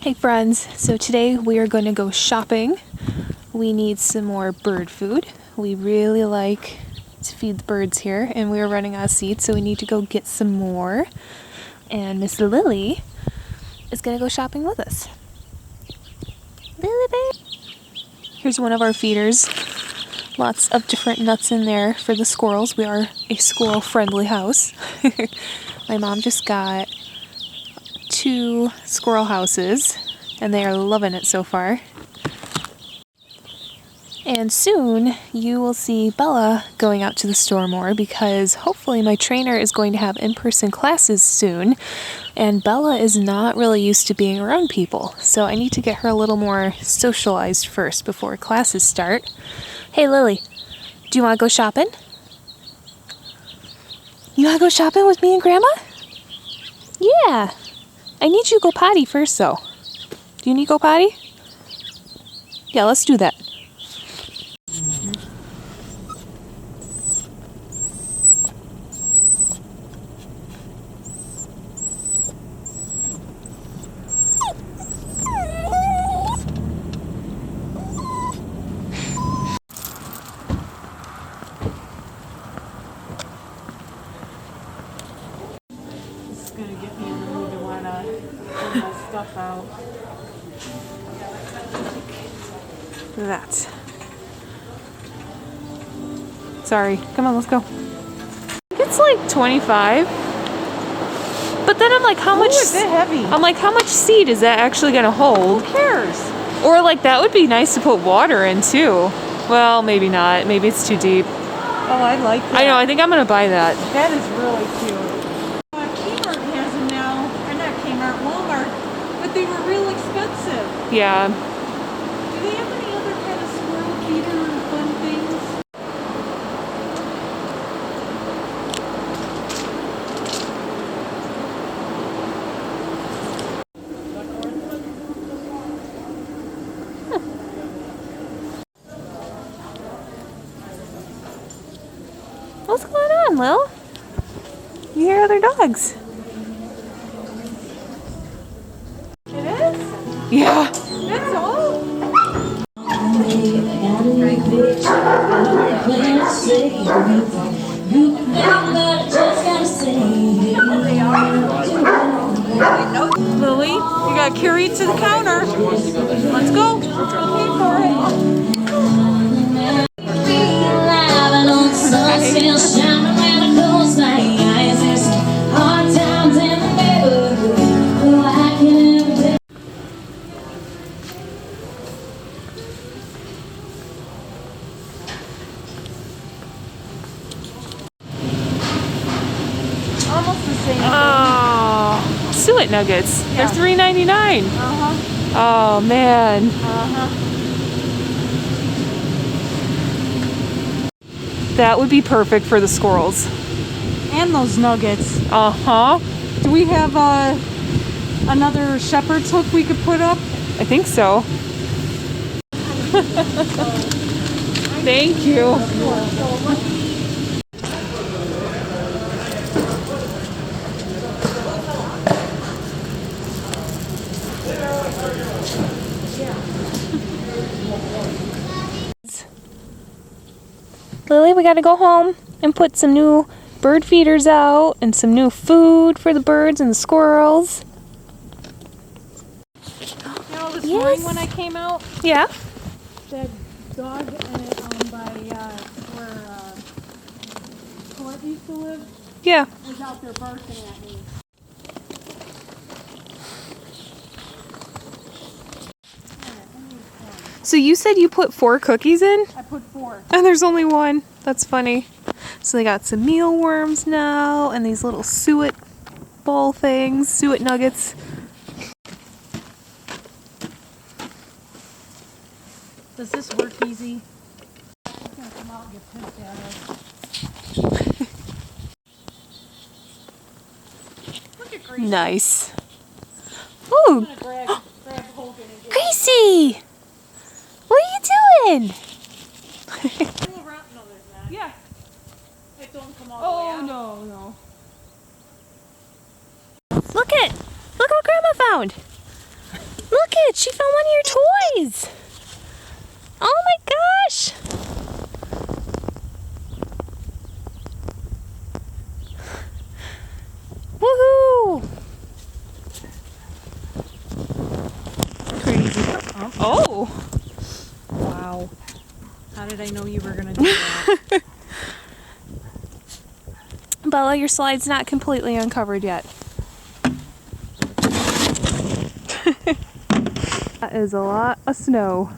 Hey friends, so today we are going to go shopping. We need some more bird food. We really like to feed the birds here and we are running out of seeds, so we need to go get some more. And Miss Lily is going to go shopping with us. Lily babe! Here's one of our feeders. Lots of different nuts in there for the squirrels. We are a squirrel friendly house. My mom just got 2 squirrel houses and they are loving it so far. And soon you will see Bella going out to the store more because hopefully my trainer is going to have in-person classes soon, and Bella is not really used to being around people, so I need to get her a little more socialized first before classes start. Hey Lily, do you want to go shopping? You want to go shopping with me and Grandma? Yeah. I need you to go potty first though. Do you need to go potty? Yeah, let's do that. This is going to get me in the mood to want to pull my stuff out. Look at that. Sorry, come on, let's go. It's like 25. But then I'm like, how much? It's a bit heavy. I'm like, how much seed is that actually gonna hold? Who cares? Or like, that would be nice to put water in too. Well, maybe not. Maybe it's too deep. Oh, I like that. I know, I think I'm gonna buy that. That is really cute. Kmart has them now. Or not Kmart, Walmart. But they were real expensive. Yeah. Do they have any other kind of squirrel feeder fun things? What's going on, Lil? You hear other dogs? It is? Yeah. That's all? Lily, you gotta carry it to the counter. Let's go. I'll pay for it. Almost the same. Oh, suet nuggets. Yeah. They're $3.99. Oh man. That would be perfect for the squirrels. And those nuggets. Uh-huh. Do we have another shepherd's hook we could put up? I think so. Thank you. Lily, we gotta go home and put some new bird feeders out and some new food for the birds and the squirrels. You know, this morning when I came out, Yeah. that dog by where Colette used to live Yeah. was out there barking at me. So you said you put 4 cookies in? I put 4. And there's only 1. That's funny. So they got some mealworms now and these little suet ball things, suet nuggets. Does this work easy? I'm gonna come out and get pissed at us. Look at Gracie. Nice. I'm Ooh, gonna grab Hogan and get Gracie! What are you doing? Yeah. It don't come all the way out. no. Look what Grandma found. Look She found one of your toys! Oh my gosh! Woohoo! Crazy. Oh! Wow. How did I know you were gonna do that? Bella, your slide's not completely uncovered yet. That is a lot of snow.